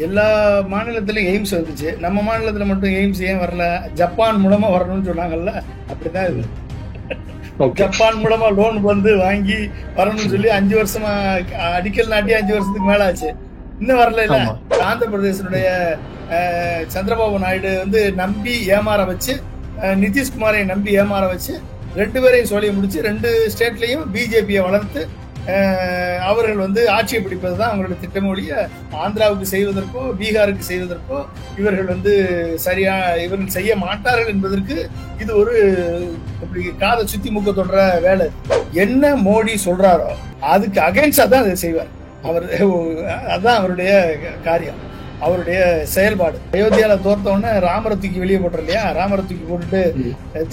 எல்லா மாநிலத்திலும் எய்ம்ஸ் வந்துச்சு. நம்ம மாநிலத்தில் மட்டும் எய்ம்ஸ் ஏன் வரல? ஜப்பான் மூலமா வரணும்னு சொன்னாங்கல்ல, அப்படிதான் இது. ஜப்பான் மூலமா லோன் வந்து வாங்கி வரணும்னு சொல்லி 5 வருஷமா அடிக்கல் நாட்டி 5 வருஷத்துக்கு மேல ஆச்சு. இன்னும் வரல. இல்ல, ஆந்திர பிரதேசனுடைய சந்திரபாபு நாயுடு வந்து நம்பி ஏமாற வச்சு, நிதிஷ்குமாரை நம்பி ஏமாற வச்சு 2 பேரையும் சொல்லிய முடிச்சு 2 ஸ்டேட்லயும் பிஜேபியை வளர்த்து அவர்கள் வந்து ஆட்சியை பிடிப்பதுதான் அவங்களுடைய திட்டமொழிய. ஆந்திராவுக்கு செய்வதற்கோ பீகாருக்கு செய்வதற்கோ இவர்கள் வந்து இவர்கள் செய்ய மாட்டார்கள் என்பதற்கு இது ஒரு இப்படி காதை சுத்தி மூக்க தொடர வேலை. என்ன மோடி சொல்றாரோ அதுக்கு அகைன்ஸ்டா தான் அதை செய்வார் அவர். அதுதான் அவருடைய காரியம், அவருடைய செயல்பாடு. அயோத்தியால தோர்த்தவொடனே ராமரை தூக்கி வெளியே போட்டுற இல்லையா? ராமரை தூக்கி போட்டுட்டு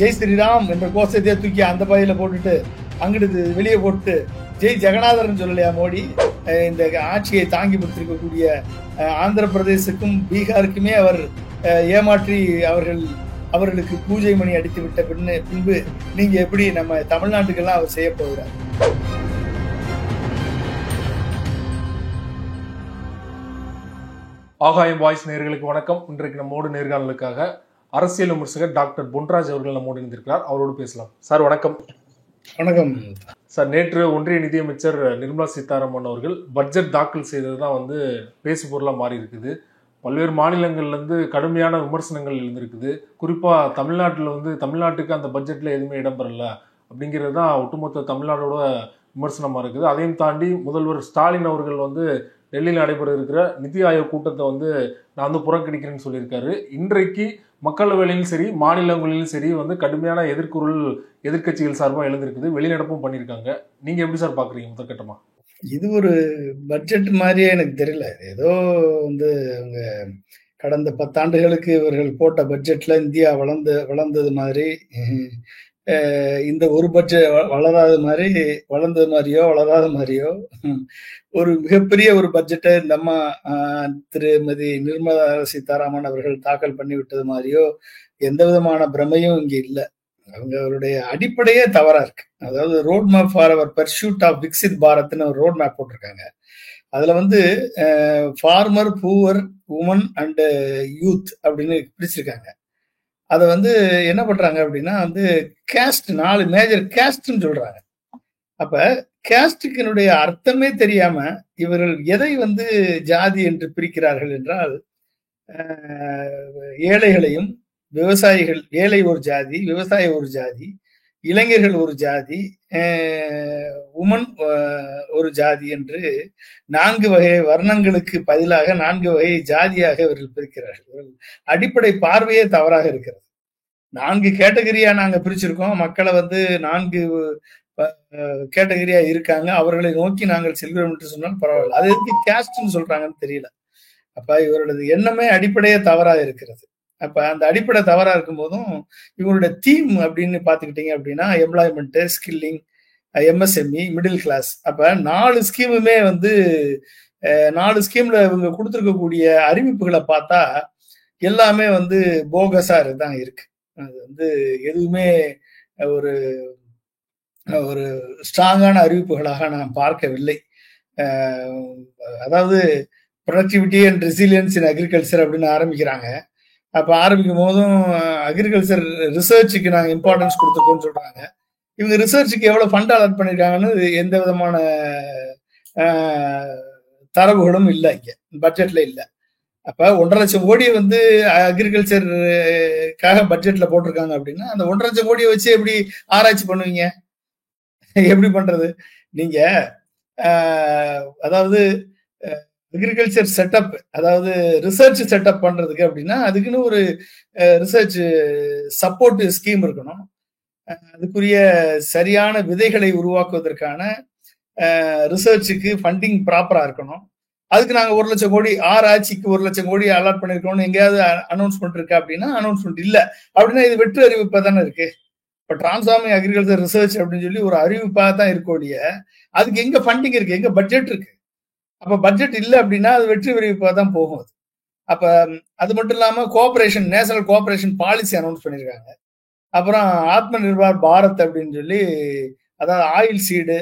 ஜெய் ஸ்ரீராம் என்ற கோஷத்தையே தூக்கி அந்த பகுதியில போட்டுட்டு அங்கிட்டு வெளியே போட்டு ஜெய் ஜெகநாதன் சொல்லலையா மோடி? இந்த ஆட்சியை தாங்கி பிடித்திருக்கக்கூடிய ஆந்திர பிரதேசுக்கும் பீகாருக்குமே அவர் ஏமாற்றி அவர்களுக்கு பூஜை மணி அடித்து விட்ட பின்பு நீங்க எப்படி நம்ம தமிழ்நாட்டுக்கெல்லாம் அவர் செய்ய போகிறார்? ஆகாயம் வாய்ஸ் நேயர்களுக்கு வணக்கம். இன்றைக்கு நம்மோடு நேர்காணலுக்காக அரசியல் விமர்சகர் டாக்டர் பொன்ராஜ் அவர்கள் நம்மோடு இணைந்திருக்கிறார். அவரோடு பேசலாம். சார் வணக்கம். வணக்கம் சார். நேற்று ஒன்றிய நிதியமைச்சர் நிர்மலா சீதாராமன் அவர்கள் பட்ஜெட் தாக்கல் செய்தது தான் வந்து பேசு பொருளாக மாறி இருக்குது. பல்வேறு மாநிலங்கள்லேருந்து கடுமையான விமர்சனங்கள் எழுந்திருக்குது. குறிப்பாக தமிழ்நாட்டில் வந்து தமிழ்நாட்டுக்கு அந்த பட்ஜெட்டில் எதுவுமே இடம்பெறல அப்படிங்கிறது தான் ஒட்டுமொத்த தமிழ்நாடோட விமர்சனமாக இருக்குது. அதையும் தாண்டி முதல்வர் ஸ்டாலின் அவர்கள் வந்து டெல்லியில் நடைபெற இருக்கிற நிதி ஆயோக் கூட்டத்தை வந்து நான் வந்து புறக்கணிக்கிறேன்னு சொல்லியிருக்காரு. இன்றைக்கு மக்களவையிலும் சரி மாநிலங்களிலும் சரி வந்து கடுமையான எதிர்குரல் எதிர்கட்சிகள் சார்பாக எழுந்திருக்குது. வெளிநடப்பும் பண்ணியிருக்காங்க. நீங்க எப்படி சார் பாக்குறீங்க முதற்கட்டமா? இது ஒரு பட்ஜெட் மாதிரியே எனக்கு தெரியல. ஏதோ வந்து அவங்க கடந்த 10 ஆண்டுகளுக்கு இவர்கள் போட்ட பட்ஜெட்ல இந்தியா வளர்ந்தது மாதிரி, இந்த ஒரு பட்ஜெட் வளராத மாதிரி, வளர்ந்தது மாதிரியோ வளராத மாதிரியோ ஒரு மிகப்பெரிய ஒரு பட்ஜெட்டை இந்த அம்மா திருமதி நிர்மலா சீதாராமன் அவர்கள் தாக்கல் பண்ணிவிட்டது மாதிரியோ எந்த விதமான பிரமையும் இங்க இல்லை. அவங்களுடைய அடிப்படையே தவறா இருக்கு. அதாவது road map for our pursuit of Viksit பாரத்னு ஒரு ரோட் மேப் போட்டிருக்காங்க. அதுல வந்து farmer, poor, woman and youth அப்படின்னு பிரிச்சிருக்காங்க. அதை வந்து என்ன பண்றாங்க அப்படின்னா வந்து கேஸ்ட், 4 மேஜர் கேஸ்ட்னு சொல்றாங்க. அப்ப கேஸ்டுக்கினுடைய அர்த்தமே தெரியாம இவர்கள் எதை வந்து ஜாதி என்று பிரிக்கிறார்கள் என்றால், ஏழைகளையும் விவசாயிகள், ஏழை ஒரு ஜாதி, விவசாயி ஒரு ஜாதி, இளைஞர்கள் ஒரு ஜாதி, உமன் ஒரு ஜாதி என்று 4 வகை வர்ணங்களுக்கு பதிலாக 4 வகை ஜாதியாக இவர்கள் பிரிக்கிறார்கள். அடிப்படை பார்வையே தவறாக இருக்கிறது. 4 கேட்டகரியா நாங்க பிரிச்சிருக்கோம். மக்களை வந்து 4 கேட்டகரியா இருக்காங்க, அவர்களை நோக்கி நாங்கள் செல்கிறோம் என்று சொன்னால் பரவாயில்ல. அது எதுக்கு கேஸ்ட்னு சொல்றாங்கன்னு தெரியல. அப்ப இவர்களது எண்ணமே அடிப்படையே தவறாக இருக்கிறது. அப்ப அந்த அடிப்படை தவறா இருக்கும் போதும் இவங்களுடைய தீம் அப்படின்னு பாத்துக்கிட்டீங்க அப்படின்னா employment, skilling, MSME, middle class. அப்ப 4 ஸ்கீமுமே வந்து 4 ஸ்கீம்ல இவங்க கொடுத்துருக்கக்கூடிய அறிவிப்புகளை பார்த்தா எல்லாமே வந்து போகஸா தான் இருக்கு. அது வந்து எதுவுமே ஒரு ஒரு ஸ்ட்ராங்கான அறிவிப்புகளாக நான் பார்க்கவில்லை. அதாவது productivity and resilience in agriculture அப்படின்னு ஆரம்பிக்கிறாங்க. அப்ப ஆரம்பிக்கும் போதும் அக்ரிகல்ச்சர் ரிசர்ச்சுக்கு நாங்கள் இம்பார்ட்டன்ஸ் கொடுத்துருக்கோம்னு சொல்றாங்க. இவங்க ரிசர்ச்சுக்கு எவ்வளவு ஃபண்ட் அலாட் பண்ணிருக்காங்கன்னு எந்த விதமான தரவுகளும் இல்லை, இங்க பட்ஜெட்ல இல்லை. அப்ப 1.5 லட்சம் கோடியை வந்து அக்ரிகல்ச்சருக்காக பட்ஜெட்ல போட்டிருக்காங்க அப்படின்னா அந்த 1.5 லட்சம் கோடியை வச்சு எப்படி ஆராய்ச்சி பண்ணுவீங்க? எப்படி பண்றது நீங்க? அதாவது அக்ரிகல்ச்சர் செட்டப், அதாவது ரிசர்ச் செட்டப் பண்றதுக்கு அப்படின்னா அதுக்குன்னு ஒரு ரிசர்ச் சப்போர்ட் ஸ்கீம் இருக்கணும். அதுக்குரிய சரியான விதைகளை உருவாக்குவதற்கான ரிசர்ச்சுக்கு ஃபண்டிங் ப்ராப்பரா இருக்கணும். அதுக்கு நாங்க 1 லட்சம் கோடி, ஆராய்ச்சிக்கு 1 லட்சம் கோடி அலாட் பண்ணிருக்கோம்னு எங்கேயாவது அனௌன்ஸ்மெண்ட் இருக்கா அப்படின்னா அனௌன்ஸ்மெண்ட் இல்ல. அப்படின்னா இது வெற்று அறிவிப்பா தானே இருக்கு. இப்ப டிரான்ஸ்ஃபார்மிங் அக்ரிகல்ச்சர் ரிசர்ச் அப்படின்னு சொல்லி ஒரு அறிவிப்பா தான் இருக்கோடைய, அதுக்கு எங்க ஃபண்டிங் இருக்கு, எங்க பட்ஜெட் இருக்கு? அப்ப பட்ஜெட் இல்லை அப்படின்னா அது வெற்றி அறிவிப்பா தான் போகும். அப்ப அது மட்டும் இல்லாம cooperation, national cooperation policy announce பண்ணிருக்காங்க. அப்புறம் ஆத்ம நிர்பார் பாரத் அப்படின்னு சொல்லி, அதாவது ஆயில் சீடு,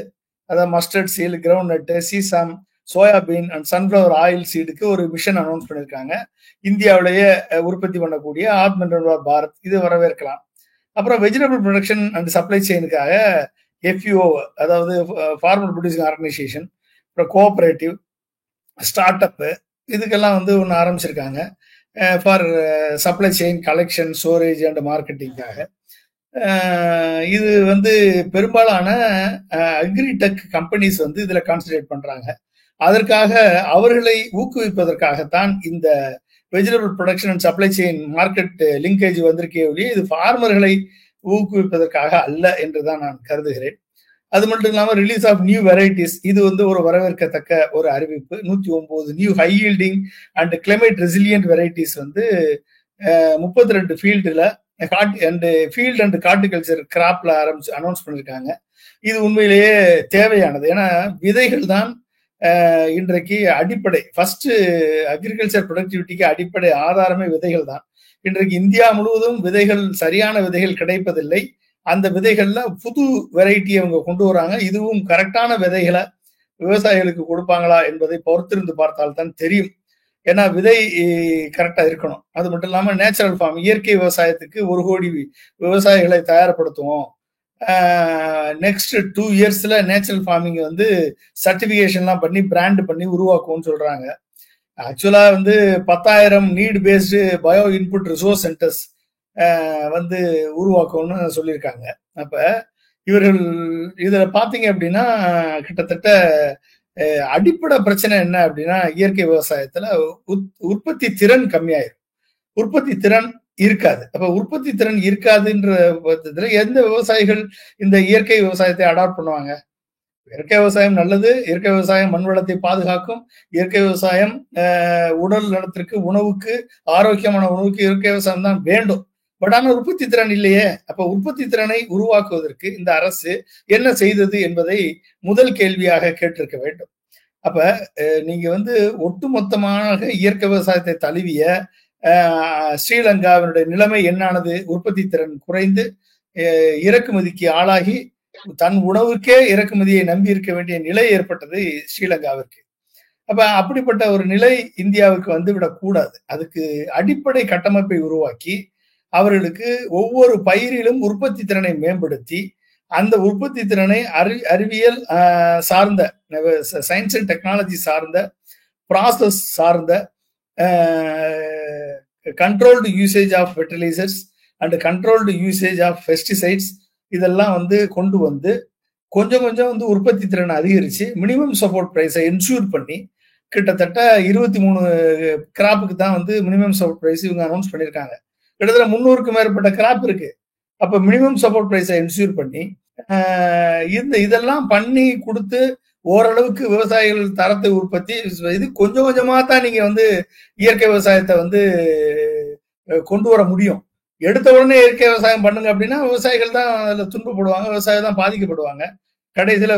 அதாவது மஸ்டர்ட் சீல், கிரவுண்ட் நட்டு, சீசாம், சோயாபீன் அண்ட் சன்ஃபிளவர் ஆயில் சீடுக்கு ஒரு மிஷன் அனௌன்ஸ் பண்ணியிருக்காங்க. இந்தியாவிலேயே உற்பத்தி பண்ணக்கூடிய ஆத்ம நிர்பார் பாரத், இது வரவேற்கலாம். அப்புறம் வெஜிடபிள் ப்ரொடக்ஷன் அண்ட் சப்ளை செயினுக்காக எஃப்யூஓ, அதாவது ஃபார்மர் ப்ரொடியூசிங் ஆர்கனைசேஷன், அப்புறம் கோஆபரேட்டிவ், ஸ்டார்ட் அப்பு, இதுக்கெல்லாம் வந்து ஒன்று ஆரம்பிச்சிருக்காங்க for supply chain collection, storage and மார்க்கெட்டிங்காக. இது வந்து பெரும்பாலான அக்ரிடெக் கம்பெனிஸ் வந்து இதில் கான்சன்ட்ரேட் பண்றாங்க. அதற்காக அவர்களை ஊக்குவிப்பதற்காகத்தான் இந்த vegetable production and supply chain market linkage வந்திருக்கே ஒழிய இது ஃபார்மர்களை ஊக்குவிப்பதற்காக அல்ல என்றுதான் நான் கருதுகிறேன். அது மட்டும் இல்லாமல் ரிலீஸ் ஆஃப் நியூ வெரைட்டிஸ், இது வந்து ஒரு வரவேற்கத்தக்க ஒரு அறிவிப்பு. 109 new high yielding and climate resilient varieties வந்து 32 ஃபீல்டுல ஃபீல்ட் அண்ட் ஹார்டிகல்ச்சர் கிராப்ல அனௌன்ஸ் பண்ணியிருக்காங்க. இது உண்மையிலேயே தேவையானது. ஏன்னா விதைகள் தான் இன்றைக்கு அடிப்படை. ஃபர்ஸ்ட் அக்ரிகல்ச்சர் ப்ரொடக்டிவிட்டிக்கு அடிப்படை ஆதாரமே விதைகள் தான். இன்றைக்கு இந்தியா முழுவதும் விதைகள், சரியான விதைகள் கிடைப்பதில்லை. அந்த விதைகள்ல புது வெரைட்டி அவங்க கொண்டு வராங்க. இதுவும் கரெக்டான விதைகளை விவசாயிகளுக்கு கொடுப்பாங்களா என்பதை பொறுத்திருந்து பார்த்தால் தான் தெரியும். ஏன்னா விதை கரெக்டா இருக்கணும். அது மட்டும் இல்லாம நேச்சுரல் ஃபார்ம், இயற்கை விவசாயத்துக்கு 1 கோடி விவசாயிகளை தயார்படுத்துவோம். நெக்ஸ்ட் 2 இயர்ஸ்ல நேச்சுரல் ஃபார்மிங் வந்து சர்டிபிகேஷன்லாம் பண்ணி பிராண்ட் பண்ணி உருவாக்குவோம்னு சொல்றாங்க. ஆக்சுவலா வந்து 10,000 need based bio input resource centres வந்து உருவாக்கும்னு சொல்லியிருக்காங்க. அப்ப இவர்கள் இதுல பாத்தீங்க அப்படின்னா கிட்டத்தட்ட அடிப்படை பிரச்சனை என்ன அப்படின்னா, இயற்கை விவசாயத்துல உற்பத்தி திறன் கம்மியாயிரும், உற்பத்தி திறன் இருக்காது. அப்ப உற்பத்தி திறன் இருக்காதுன்ற பட்சத்துல எந்த விவசாயிகள் இந்த இயற்கை விவசாயத்தை அடாப்ட் பண்ணுவாங்க? இயற்கை விவசாயம் நல்லது. இயற்கை விவசாயம் மண் வளத்தை பாதுகாக்கும். இயற்கை விவசாயம் உடல் நலத்திற்கு, உணவுக்கு, ஆரோக்கியமான உணவுக்கு இயற்கை விவசாயம் தான் வேண்டும். பட் ஆனால் உற்பத்தி திறன் இல்லையே. அப்ப உற்பத்தி திறனை உருவாக்குவதற்கு இந்த அரசு என்ன செய்தது என்பதை முதல் கேள்வியாக கேட்டிருக்க வேண்டும். அப்ப நீங்க வந்து ஒட்டுமொத்தமாக இயற்கை விவசாயத்தை தழுவிய ஸ்ரீலங்காவினுடைய நிலைமை என்னானது? உற்பத்தி திறன் குறைந்து இறக்குமதிக்கு ஆளாகி தன் உணவுக்கே இறக்குமதியை நம்பி இருக்க வேண்டிய நிலை ஏற்பட்டது ஸ்ரீலங்காவிற்கு. அப்ப அப்படிப்பட்ட ஒரு நிலை இந்தியாவுக்கு வந்துவிடக் கூடாது. அதுக்கு அடிப்படை கட்டமைப்பை உருவாக்கி அவர்களுக்கு ஒவ்வொரு பயிரிலும் உற்பத்தி திறனை மேம்படுத்தி அந்த உற்பத்தி திறனை அறிவியல் சார்ந்த, சயின்ஸ் அண்ட் டெக்னாலஜி சார்ந்த, ப்ராசஸ் சார்ந்த, controlled usage of fertilisers and controlled usage of pesticides, இதெல்லாம் வந்து கொண்டு வந்து கொஞ்சம் கொஞ்சம் வந்து உற்பத்தி திறனை அதிகரிச்சு மினிமம் சப்போர்ட் பிரைஸை என்ஷூர் பண்ணி கிட்டத்தட்ட 23 கிராப்புக்கு தான் வந்து மினிமம் சப்போர்ட் பிரைஸ் இவங்க அனௌன்ஸ் பண்ணியிருக்காங்க. கிட்டத்தட்ட 300க்கும் மேற்பட்ட கிராப் இருக்கு. அப்ப மினிமம் சப்போர்ட் பிரைஸை என்ஷூர் பண்ணி இதெல்லாம் பண்ணி கொடுத்து ஓரளவுக்கு விவசாயிகள் தரத்தை உற்பத்தி இது கொஞ்சம் கொஞ்சமா தான் நீங்க வந்து இயற்கை விவசாயத்தை வந்து கொண்டு வர முடியும். எடுத்த உடனே இயற்கை விவசாயம் பண்ணுங்க அப்படின்னா விவசாயிகள் தான் அதுல துன்பப்படுவாங்க, விவசாயம் தான் பாதிக்கப்படுவாங்க. கடைசியில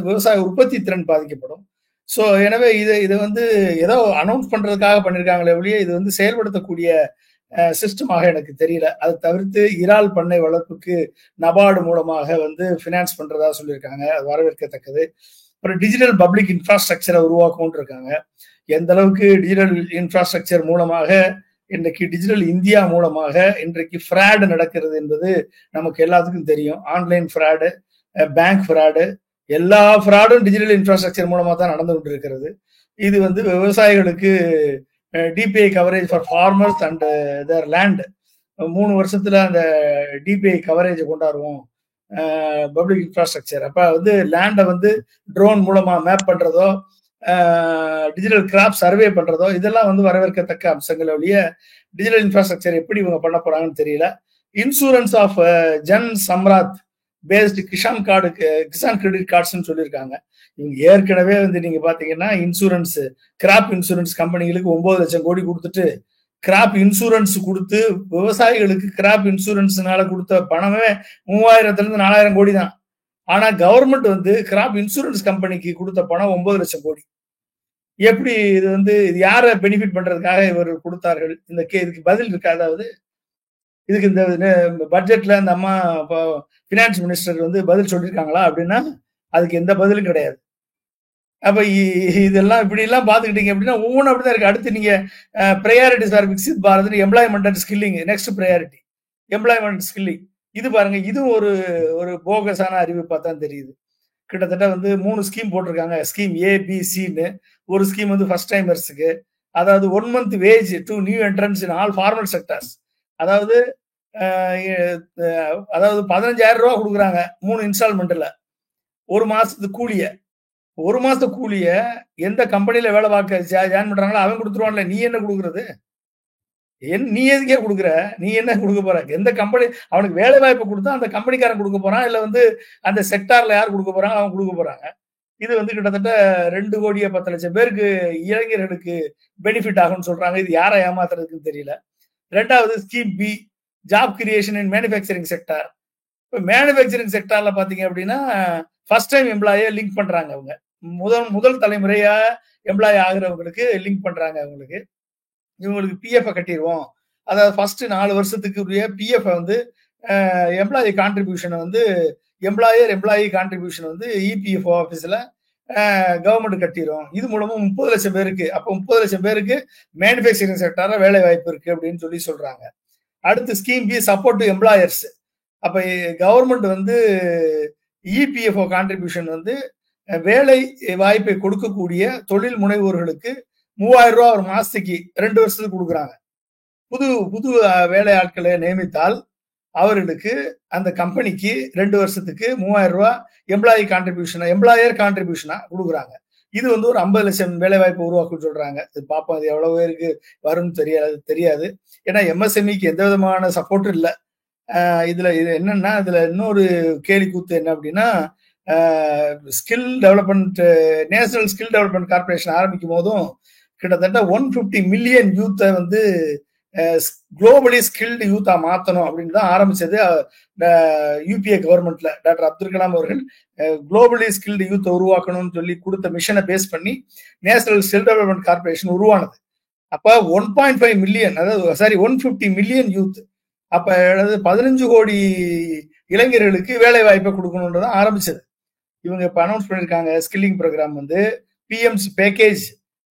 விவசாய உற்பத்தி திறன் பாதிக்கப்படும். ஸோ எனவே இதை வந்து ஏதோ அனௌன்ஸ் பண்றதுக்காக பண்ணியிருக்காங்களே ஒழிய இது வந்து செயல்படுத்தக்கூடிய சிஸ்டமாக எனக்கு தெரியல. அதை தவிர்த்து இறால் பண்ணை வளர்ப்புக்கு நபார்டு மூலமாக வந்து ஃபினான்ஸ் பண்றதா சொல்லியிருக்காங்க. அது வரவேற்கத்தக்கது. அப்புறம் டிஜிட்டல் பப்ளிக் இன்ஃப்ராஸ்ட்ரக்சரை உருவாக்கும் இருக்காங்க. எந்த அளவுக்கு டிஜிட்டல் இன்ஃப்ராஸ்ட்ரக்சர் மூலமாக இன்றைக்கு டிஜிட்டல் இந்தியா மூலமாக இன்றைக்கு ஃப்ராடு நடக்கிறது என்பது நமக்கு எல்லாத்துக்கும் தெரியும். ஆன்லைன் ஃப்ராடு, பேங்க் ஃப்ராடு, எல்லா ஃப்ராடும் டிஜிட்டல் இன்ஃப்ராஸ்ட்ரக்சர் மூலமாக தான் நடந்து கொண்டு இருக்கிறது. இது வந்து விவசாயிகளுக்கு DPI coverage for farmers and there land 3 வருஷத்துல அந்த டிபிஐ கவரேஜை கொண்டாடுவோம். பப்ளிக் இன்ஃப்ராஸ்ட்ரக்சர் அப்ப வந்து லேண்டை வந்து ட்ரோன் மூலமா மேப் பண்றதோ, டிஜிட்டல் கிராப் சர்வே பண்றதோ, இதெல்லாம் வந்து வரவேற்கத்தக்க அம்சங்கள் ஒழிய டிஜிட்டல் இன்ஃப்ராஸ்ட்ரக்சர் எப்படி இவங்க பண்ண போறாங்கன்னு தெரியல. Insurance of Jan Samarth based Kisan credit கார்ட்ஸ்ன்னு சொல்லியிருக்காங்க. இவங்க ஏற்கனவே வந்து நீங்க பாத்தீங்கன்னா இன்சூரன்ஸ், கிராப் இன்சூரன்ஸ் கம்பெனிகளுக்கு 9 லட்சம் கோடி கொடுத்துட்டு கிராப் இன்சூரன்ஸ் கொடுத்து விவசாயிகளுக்கு கிராப் இன்சூரன்ஸ்னால கொடுத்த பணமே 3000 4000 கோடி தான். ஆனா கவர்மெண்ட் வந்து கிராப் இன்சூரன்ஸ் கம்பெனிக்கு கொடுத்த பணம் 9 லட்சம் கோடி. எப்படி இது வந்து இது யாரை பெனிஃபிட் பண்றதுக்காக இவர்கள் கொடுத்தார்கள்? இதுக்கு பதில் இருக்கா? அதாவது இதுக்கு இந்த பட்ஜெட்ல அந்த அம்மா பினான்ஸ் மினிஸ்டர் வந்து பதில் சொல்லியிருக்காங்களா அப்படின்னா அதுக்கு எந்த பதிலும் கிடையாது. அப்ப இதெல்லாம் இப்படி எல்லாம் பாத்துக்கிட்டீங்க அப்படின்னா ஒவ்வொன்றும் அப்படிதான் இருக்கு. அடுத்து நீங்க priorities R Viksit Bharat, employment and skilling next priority, employment skilling. இது பாருங்க, இதுவும் ஒரு ஒரு போகஸான அறிவிப்பா தான் தெரியுது. கிட்டத்தட்ட வந்து 3 ஸ்கீம் போட்டிருக்காங்க. ஸ்கீம் ஏபிசின்னு. ஒரு ஸ்கீம் வந்து ஃபர்ஸ்ட் டைமர்ஸுக்கு, அதாவது 1 month wage to new entrance in all formal sectors. அதாவது அதாவது 15,000 ரூபா கொடுக்குறாங்க 3 இன்ஸ்டால்மெண்ட்ல. ஒரு மாசத்துக்கு கூலிய, ஒரு மாசத்து கூலிய எந்த கம்பெனில வேலை பார்க்க ஜாயின் பண்றாங்களோ அவன் கொடுத்துருவான்ல. நீ என்ன கொடுக்குறது? நீ எதுக்கே கொடுக்குற? நீ என்ன கொடுக்க போற? எந்த கம்பெனி அவனுக்கு வேலை வாய்ப்பு கொடுத்தா அந்த கம்பெனிக்காரன் கொடுக்க போறான், இல்ல வந்து அந்த செக்டார்ல யார் கொடுக்க போறாங்க அவங்க கொடுக்க போறாங்க. இது வந்து கிட்டத்தட்ட 2,10,00,000 பேருக்கு, இளைஞர்களுக்கு பெனிஃபிட் ஆகும்னு சொல்றாங்க. இது யாரை ஏமாத்துறதுக்குன்னு தெரியல. 2வது scheme B, job creation in manufacturing sector. இப்போ மேனுஃபேக்சரிங் செக்டார்ல பாத்தீங்க அப்படின்னா ஃபர்ஸ்ட் டைம் எம்ப்ளாயை லிங்க் பண்றாங்க. அவங்க முதல் தலைமுறையா எம்ப்ளாய் ஆகுறவங்களுக்கு லிங்க் பண்றாங்க. அவங்களுக்கு இவங்களுக்கு பிஎஃப் கட்டிடுவோம். அதாவது ஃபர்ஸ்ட் 4 வருஷத்துக்கு உரிய பிஎஃப் வந்து எம்ப்ளாயி கான்ட்ரிபியூஷனை வந்து எம்ப்ளாயி கான்ட்ரிபியூஷன் வந்து இபிஎஃப்ஓ ஆஃபீஸில் கவர்மெண்ட் கட்டிடும். இது மூலமா 30 லட்சம் பேருக்கு, அப்போ 30 லட்சம் பேருக்கு மேனுஃபேக்சரிங் செக்டார்ல வேலை வாய்ப்பு இருக்கு அப்படின்னு சொல்லி சொல்றாங்க. அடுத்து scheme B, support to employers. அப்ப கவர்மெண்ட் வந்து இபிஎஃப்ஓ கான்ட்ரிபியூஷன் வந்து வேலை வாய்ப்பை கொடுக்கக்கூடிய தொழில் முனைவோர்களுக்கு 3,000 ரூபாய் ஒரு மாசத்துக்கு 2 வருஷத்துக்கு கொடுக்குறாங்க. புது வேலை ஆட்களை நியமித்தால் அவர்களுக்கு அந்த கம்பெனிக்கு 2 வருஷத்துக்கு 3,000 ரூபாய் எம்ப்ளாயர் கான்ட்ரிபியூஷனா கொடுக்குறாங்க. இது வந்து ஒரு 50 லட்சம் வேலை வாய்ப்பு உருவாக்கும் சொல்றாங்க. இது பார்ப்போம், அது எவ்வளவு பேருக்கு வரும்னு தெரியாது. ஏன்னா எம்எஸ்எம்இக்கு எந்த விதமான சப்போர்ட்டும் இல்லை. இதுல இது என்னன்னா, இதுல இன்னொரு கேலி கூத்து என்ன அப்படின்னா, skill development, national skill development corporation ஆரம்பிக்கும் போதும் கிட்டத்தட்ட 150 மில்லியன் யூத்தை வந்து குளோபலி ஸ்கில்டு யூத்தா மாத்தணும் அப்படின்னு தான் ஆரம்பிச்சது. யூபிஏ கவர்மெண்ட்ல டாக்டர் அப்துல் கலாம் அவர்கள் குளோபலி ஸ்கில்டு யூத்தை உருவாக்கணும்னு சொல்லி கொடுத்த மிஷனை பேஸ் பண்ணி நேஷனல் ஸ்கில் டெவலப்மெண்ட் கார்பரேஷன் உருவானது. அப்ப 1.5 மில்லியன், அதாவது 150 மில்லியன் யூத், அப்ப 15 கோடி இளைஞர்களுக்கு வேலை வாய்ப்பை கொடுக்கணும்ன்றதான் ஆரம்பிச்சது. இவங்க இப்ப அனௌன்ஸ் பண்ணிருக்காங்க ஸ்கில்லிங் ப்ரோக்ராம் வந்து பிஎம்சி பேக்கேஜ்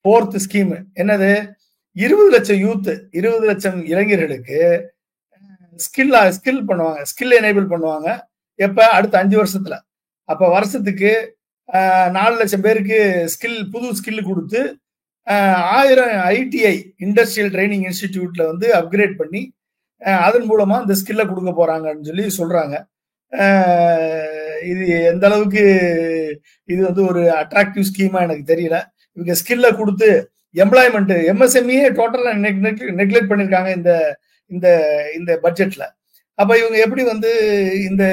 4th ஸ்கீம். என்னது? 20 லட்சம் யூத், 20 லட்சம் இளைஞர்களுக்கு ஸ்கில் பண்ணுவாங்க, ஸ்கில் எனேபிள் பண்ணுவாங்க. எப்ப? அடுத்த 5 வருஷத்துல. அப்ப வருஷத்துக்கு 4 லட்சம் பேருக்கு புது ஸ்கில் கொடுத்து 1000 ஐடிஐ இண்டஸ்ட்ரியல் ட்ரைனிங் இன்ஸ்டிடியூட்ல வந்து அப்கிரேட் பண்ணி அதன் மூலமா இந்த ஸ்கில்ல கொடுக்க போறாங்கன்னு சொல்லி சொல்றாங்க. இது எந்த அளவுக்கு இது வந்து ஒரு அட்ராக்டிவ் ஸ்கீமா எனக்கு தெரியல. இவங்க ஸ்கில்ல கொடுத்து எம்ப்ளாய்மெண்ட், எம்எஸ்எம்இ டோட்டலா நெக்லெக்ட் பண்ணிருக்காங்க இந்த பட்ஜெட்ல. அப்ப இவங்க எப்படி வந்து இந்த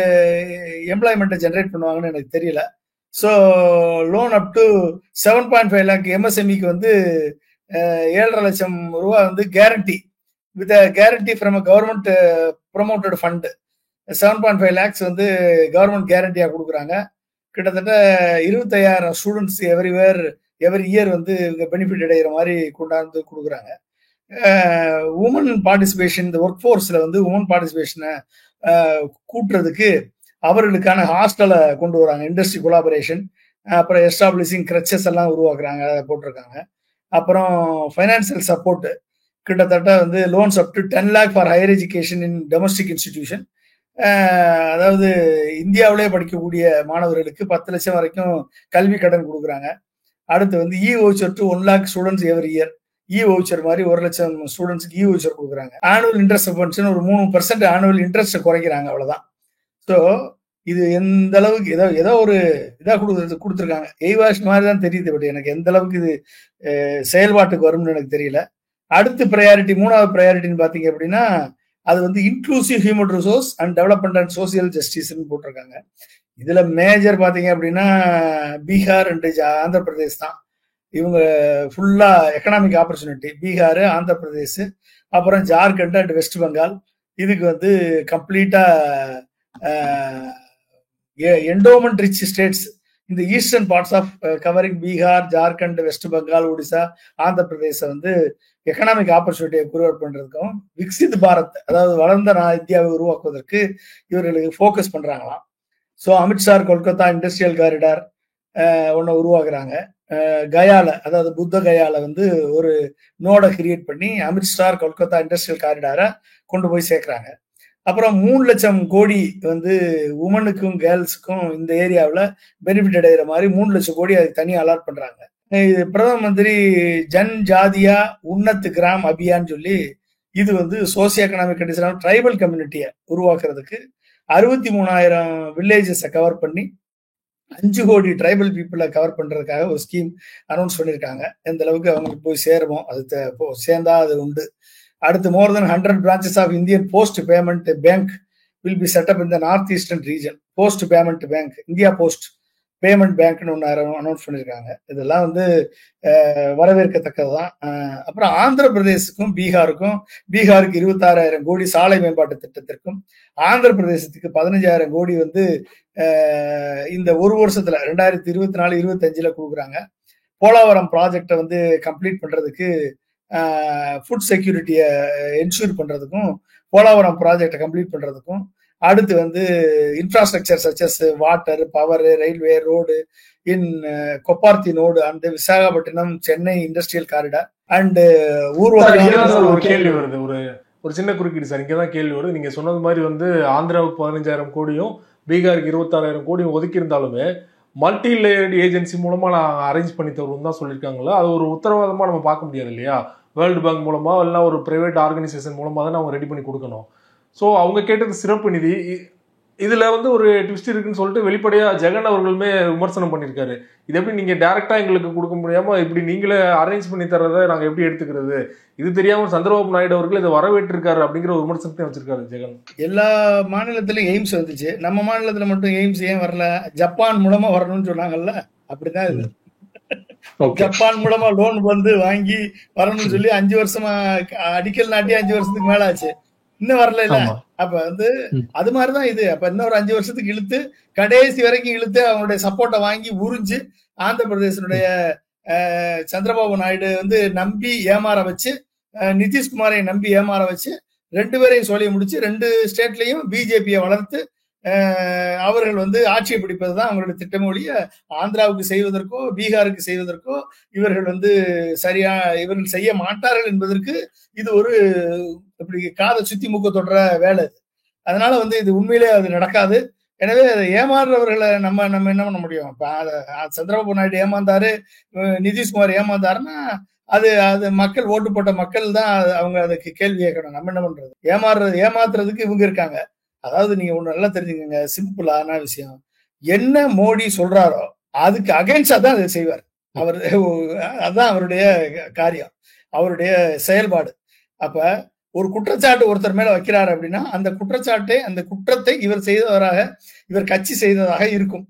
எம்ப்ளாய்மெண்ட்டை ஜென்ரேட் பண்ணுவாங்கன்னு எனக்கு தெரியல. So loan up to 7.5 lakh எம்எஸ்எம்இக்கு வந்து 7.5 லட்சம் ரூபாய் வந்து guarantee, with guarantee from government promoted fund. 7.5 lakhs வந்து கவர்மெண்ட் கேரண்டியா கொடுக்குறாங்க. கிட்டத்தட்ட 25,000 ஸ்டூடெண்ட்ஸ் எவ்ரி இயர் வந்து இவங்க பெனிஃபிட் அடைகிற மாதிரி கொண்டாந்து கொடுக்குறாங்க. உமன் பார்ட்டிசிபேஷன், இந்த ஒர்க் ஃபோர்ஸ்ல வந்து உமன் பார்ட்டிசிபேஷனை கூட்டுறதுக்கு அவர்களுக்கான ஹாஸ்டலை கொண்டு வராங்க, இண்டஸ்ட்ரி கொலாபரேஷன். அப்புறம் எஸ்டாப்ளிஷிங் கிரச்சஸ் எல்லாம் உருவாக்குறாங்க, அதை போட்டிருக்காங்க. அப்புறம் ஃபைனான்சியல் சப்போர்ட், கிட்டத்தட்ட வந்து loans up to 10 lakh for higher education in domestic institution. அதாவது இந்தியாவிலே படிக்கக்கூடிய மாணவர்களுக்கு 10 லட்சம் வரைக்கும் கல்வி கடன் கொடுக்குறாங்க. அடுத்து வந்து இ voucher to 1 lakh students every year. E voucher மாதிரி 1 லட்சம் ஸ்டூடெண்ட்ஸ்க்கு இ வவுச்சர் கொடுக்குறாங்க. ஆனுவல் இன்ட்ரெஸ்ட் சப்வென்ஷன் ஒரு 3% ஆனுவல் இன்ட்ரெஸ்ட் குறைக்கிறாங்க, அவ்வளவுதான். ஸோ இது எந்த அளவுக்கு ஏதோ ஒரு இதா கொடுத்துருக்காங்க. எய்வாஷ் மாதிரி தான் தெரியுது, பட் எனக்கு எந்த அளவுக்கு இது செயல்பாட்டுக்கு வரும்னு எனக்கு தெரியல. அடுத்து ப்ரையாரிட்டி, 3வது ப்ரையாரிட்டின்னு பாத்தீங்க அப்படின்னா அது வந்து inclusive human resource and development and social ஜஸ்டிஸ்ன்னு போட்டிருக்காங்க. இதுல மேஜர் பாத்தீங்க அப்படின்னா பீகார் அண்ட் ஆந்திர பிரதேஷ் தான். இவங்க ஃபுல்லா எக்கனாமிக் ஆப்பர்ச்சுனிட்டி, பீகார், ஆந்திர பிரதேஷ், அப்புறம் ஜார்க்கண்ட் அண்ட் வெஸ்ட் பெங்கால். இதுக்கு வந்து கம்ப்ளீட்டா என்டோமெண்ட் ரிச் ஸ்டேட்ஸ் இந்த eastern parts of covering Bihar, Jharkhand, West Bengal, Odisha, Andhra Pradesh வந்து எக்கனாமிக் ஆப்பர்ச்சுனிட்டியை குரோட் பண்றதுக்கும் விக்சித் பாரத், அதாவது வளர்ந்த இந்தியாவை உருவாக்குவதற்கு இவர்களுக்கு ஃபோக்கஸ் பண்றாங்களாம். So Amritsar Kolkata industrial corridor ஒன்று உருவாக்குறாங்க. கயால, அதாவது புத்த கயால வந்து ஒரு நோட கிரியேட் பண்ணி அமிர்த்சர் கொல்கத்தா இண்டஸ்ட்ரியல் காரிடாரை கொண்டு போய் சேர்க்கிறாங்க. அப்புறம் 3,00,000 கோடி வந்து உமனுக்கும் கேர்ள்ஸுக்கும் இந்த ஏரியாவில் பெனிஃபிட் அடைகிற மாதிரி 3,00,000 கோடி அதுக்கு தனியாக அலாட் பண்றாங்க. இது பிரதம மந்திரி ஜன் ஜாதியா உன்னத் கிராம் அபியான் சொல்லி இது வந்து சோசியோ எக்கனாமிக் கண்டிஷன் ட்ரைபல் கம்யூனிட்டியை உருவாக்குறதுக்கு 63,000 வில்லேஜஸை கவர் பண்ணி 5 கோடி ட்ரைபல் பீப்புளை கவர் பண்றதுக்காக ஒரு ஸ்கீம் அனௌன்ஸ் பண்ணியிருக்காங்க. எந்த அளவுக்கு அவங்களுக்கு போய் சேருமோ அது சேர்ந்தா அது உண்டு. அடுத்து more than 100 branches of Indian Post Payment Bank will be set up in the North Eastern region. Post Payment Bank, India Post Payment Bankனு ஒன்று அனௌன்ஸ் பண்ணியிருக்காங்க. இதெல்லாம் வந்து வரவேற்கத்தக்கதுதான். அப்புறம் ஆந்திர பிரதேசத்துக்கும் பீகாருக்கு 26,000 கோடி சாலை மேம்பாட்டு திட்டத்திற்கும் ஆந்திர பிரதேசத்துக்கு 15,000 கோடி வந்து இந்த ஒரு வருஷத்துல 2024-25 கொடுக்குறாங்க. போலாவரம் ப்ராஜெக்டை வந்து கம்ப்ளீட் பண்றதுக்கு ஃபுட் செக்யூரிட்டியை என்ஷூர் பண்றதுக்கும் போலாவரம் ப்ராஜெக்டை கம்ப்ளீட் பண்றதுக்கும் அடுத்து வந்து infrastructure such as water, power, railway, road in Kopparthy node and Visakhapatnam Chennai industrial corridor and ஒரு கேள்வி வருது. ஒரு சின்ன குறுக்கீடு சார், இங்கதான் கேள்வி வருது. நீங்க சொன்னது மாதிரி வந்து ஆந்திராவுக்கு 15,000 கோடியும் பீகாருக்கு 26,000 கோடியும் ஒதுக்கி இருந்தாலுமே மல்டி லேயர்டு ஏஜென்சி மூலமா நான் அரேஞ்ச் பண்ணி தருவோம் தான் சொல்லியிருக்காங்களா? அது ஒரு உத்தரவாதமா நம்ம பார்க்க முடியாது இல்லையா? வேர்ல்டு பேங்க் மூலமா இல்லைன்னா ஒரு பிரைவேட் ஆர்கனைசேஷன் மூலமா தான் அவங்க ரெடி பண்ணி கொடுக்கணும். ஸோ அவங்க கேட்டது சிறப்பு நிதி. இதுல வந்து ஒரு ட்விஸ்ட் இருக்குன்னு சொல்லிட்டு வெளிப்படையா ஜெகன் அவர்களுமே விமர்சனம் பண்ணியிருக்காரு. இது எப்படி நீங்க டைரக்டா எங்களுக்கு கொடுக்க முடியாம இப்படி நீங்களே அரேஞ்ச் பண்ணி தர்றதை நாங்க எப்படி எடுத்துக்கிறது? இது தெரியாம சந்திரபாபு நாயுடு அவர்கள் இதை வரவேற்றிருக்காரு அப்படிங்கிற ஒரு விமர்சனத்தையும் வச்சிருக்காரு ஜெகன். எல்லா மாநிலத்திலும் எய்ம்ஸ் வந்துச்சு, நம்ம மாநிலத்துல மட்டும் எய்ம்ஸ் ஏன் வரல? ஜப்பான் மூலமா வரணும்னு சொன்னாங்கல்ல, அப்படிதான் இது. ஜப்பான் மூலமா லோன் வந்து வாங்கி வரணும்னு சொல்லி 5 வருஷமா அடிக்கல் நாட்டி 5 வருஷத்துக்கு மேல ஆச்சு, இன்னும் வரல இல்ல. அப்ப வந்து அது மாதிரிதான் இது. அப்ப இன்னும் ஒரு 5 வருஷத்துக்கு இழுத்து கடைசி வரைக்கும் இழுத்து அவங்களுடைய சப்போர்ட்டை வாங்கி உறிஞ்சு ஆந்திர பிரதேசனுடைய சந்திரபாபு நாயுடு வந்து நம்பி ஏமாற வச்சு, நிதிஷ்குமாரை நம்பி ஏமாற வச்சு 2 பேரையும் சொல்லிய முடிச்சு 2 ஸ்டேட்லயும் பிஜேபியை வளர்த்து அவர்கள் வந்து ஆட்சியை பிடிப்பதுதான் அவங்களுடைய திட்டமொழிய. ஆந்திராவுக்கு செய்வதற்கோ பீகாருக்கு செய்வதற்கோ இவர்கள் வந்து இவர்கள் செய்ய மாட்டார்கள் என்பதற்கு இது ஒரு இப்படி காதை சுத்தி மூக்க தொடர வேலை. அதனால வந்து இது உண்மையிலே அது நடக்காது. எனவே அதை ஏமாறுறவர்களை நம்ம என்ன பண்ண முடியும்? இப்ப சந்திரபாபு நாயுடு ஏமாந்தாரு, நிதிஷ்குமார் ஏமாந்தாருன்னா அது மக்கள் ஓட்டு போட்ட மக்கள் தான் அவங்க அதுக்கு கேள்வி கேட்கணும். நம்ம என்ன பண்றது? ஏமாத்துறதுக்கு இவங்க இருக்காங்க. அதாவது நீங்க ஒண்ணு நல்லா தெரிஞ்சுக்கங்க, சிம்பிளான விஷயம். என்ன மோடி சொல்றாரோ அதுக்கு அகைன்ஸ்டா தான் அதை செய்வார் அவர். அதுதான் அவருடைய காரியம், அவருடைய செயல்பாடு. அப்ப ஒரு குற்றச்சாட்டு ஒருத்தர் மேல வைக்கிறாரு அப்படின்னா அந்த குற்றத்தை இவர் கட்சி செய்ததாக இருக்கும்.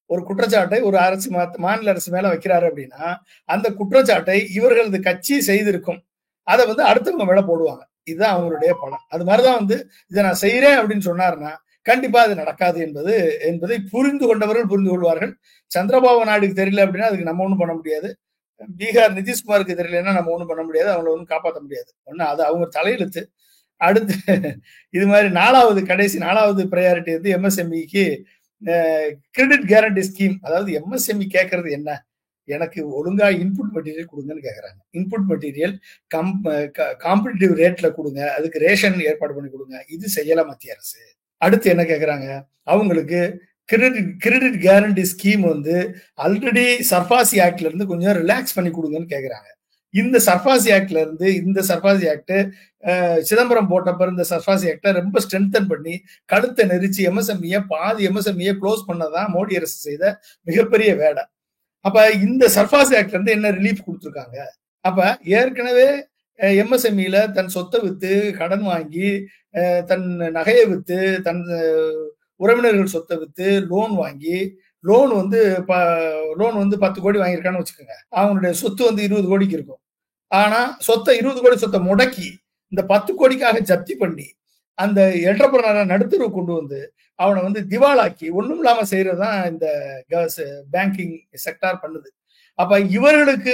ஒரு குற்றச்சாட்டை ஒரு அரசு மாநில அரசு மேல வைக்கிறாரு அப்படின்னா அந்த குற்றச்சாட்டை இவர்களது கட்சி செய்திருக்கும். அதை வந்து அடுத்தவங்க மேல போடுவாங்க. இதுதான் அவங்களுடைய பலம். அது மாதிரிதான் வந்து இதை நான் செய்யறேன் அப்படின்னு சொன்னாருன்னா கண்டிப்பா அது நடக்காது என்பதை புரிந்து கொண்டவர்கள் புரிந்து கொள்வார்கள். சந்திரபாபு நாயுடுக்கு தெரியல அப்படின்னா அதுக்கு நம்ம ஒண்ணும் பண்ண முடியாது. பீகார் நிதிஷ்குமாருக்கு தெரியலன்னா நம்ம ஒண்ணும் பண்ண முடியாது, அவங்களை ஒன்றும் காப்பாற்ற முடியாது. ஒண்ணு அது அவங்க தலையெழுத்து. அடுத்து இது மாதிரி நாலாவது ப்ரையாரிட்டி வந்து எம்எஸ்எம்இக்கு கிரெடிட் கேரண்டி ஸ்கீம். அதாவது எம்எஸ்எம்இ கேட்கறது என்ன? எனக்கு ஒழுங்கா இன்புட் மெட்டீரியல் கொடுங்கன்னு கேட்கறாங்க. இன்புட் மெட்டீரியல் காம்படிட்டிவ் ரேட்ல கொடுங்க, அதுக்கு ரேஷன் ஏற்பாடு பண்ணி கொடுங்க. இது செய்யல மத்திய அரசு. அடுத்து என்ன கேட்கறாங்க? அவங்களுக்கு கிரெடிட் கேரண்டி ஸ்கீம் வந்து ஆல்ரெடி சர்ஃபாசி ஆக்ட்ல இருந்து கொஞ்சம் ரிலாக்ஸ் பண்ணி கொடுங்கன்னு கேட்கறாங்க. இந்த சர்ஃபாசி ஆக்ட் சிதம்பரம் போட்டப்ப இந்த சர்ஃபாசி ஆக்டை ரொம்ப ஸ்ட்ரென்தன் பண்ணி கழுத்தை நெரிச்சு பாதி எம்எஸ்எம்இ க்ளோஸ் பண்ணதான் மோடி அரசு செய்த மிகப்பெரிய வேலை. அப்ப இந்த சர்ஃபாசி ஆக்ட்ல இருந்து என்ன ரிலீஃப் கொடுத்துருக்காங்க? அப்ப ஏற்கனவே எம்எஸ்எம்இல தன் சொத்தை வித்து கடன் வாங்கி தன் நகையை வித்து தன் உறவினர்கள் சொத்தை வித்து லோன் வாங்கி லோன் வந்து 10 கோடி வாங்கியிருக்கான்னு வச்சுக்கோங்க. அவனுடைய சொத்து வந்து 20 கோடிக்கு இருக்கும். ஆனா 20 கோடி சொத்தை முடக்கி இந்த 10 கோடிக்காக ஜப்தி பண்ணி அந்த என்டர்பிரனரை நடுத்தரவு கொண்டு வந்து அவனை வந்து திவாலாக்கி ஒண்ணும் இல்லாம செய்யறதுதான் இந்த பேங்கிங் செக்டார் பண்ணுது. அப்ப இவர்களுக்கு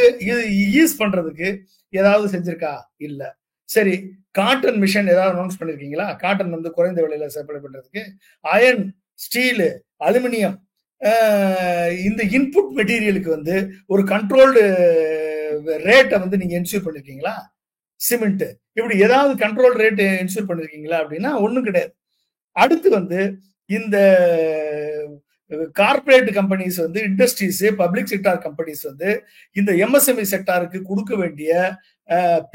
ஈஸ் பண்றதுக்கு ஏதாவது செஞ்சிருக்கா? இல்ல. சரி, காட்டன் மிஷன் ஏதாவது அனௌன்ஸ் பண்ணிருக்கீங்களா? காட்டன் வந்து குறைந்த விலையில சப்ளை பண்றதுக்கு. அயர்ன், ஸ்டீல், அலுமினியம், இந்த இன்புட் மெட்டீரியலுக்கு வந்து ஒரு கண்ட்ரோல்டு ரேட்டை வந்து நீங்க என்ஷூர் பண்ணிருக்கீங்களா? சிமெண்ட் இப்படி ஏதாவது கண்ட்ரோல் ரேட் என்ஷூர் பண்ணிருக்கீங்களா அப்படின்னா ஒண்ணும் கிடையாது. அடுத்து வந்து இந்த கார்பரேட் கம்பெனிஸ் வந்து இண்டஸ்ட்ரீஸ், பப்ளிக் செக்டார் கம்பெனிஸ் வந்து இந்த எம்எஸ்எம்இ செக்டாருக்கு கொடுக்க வேண்டிய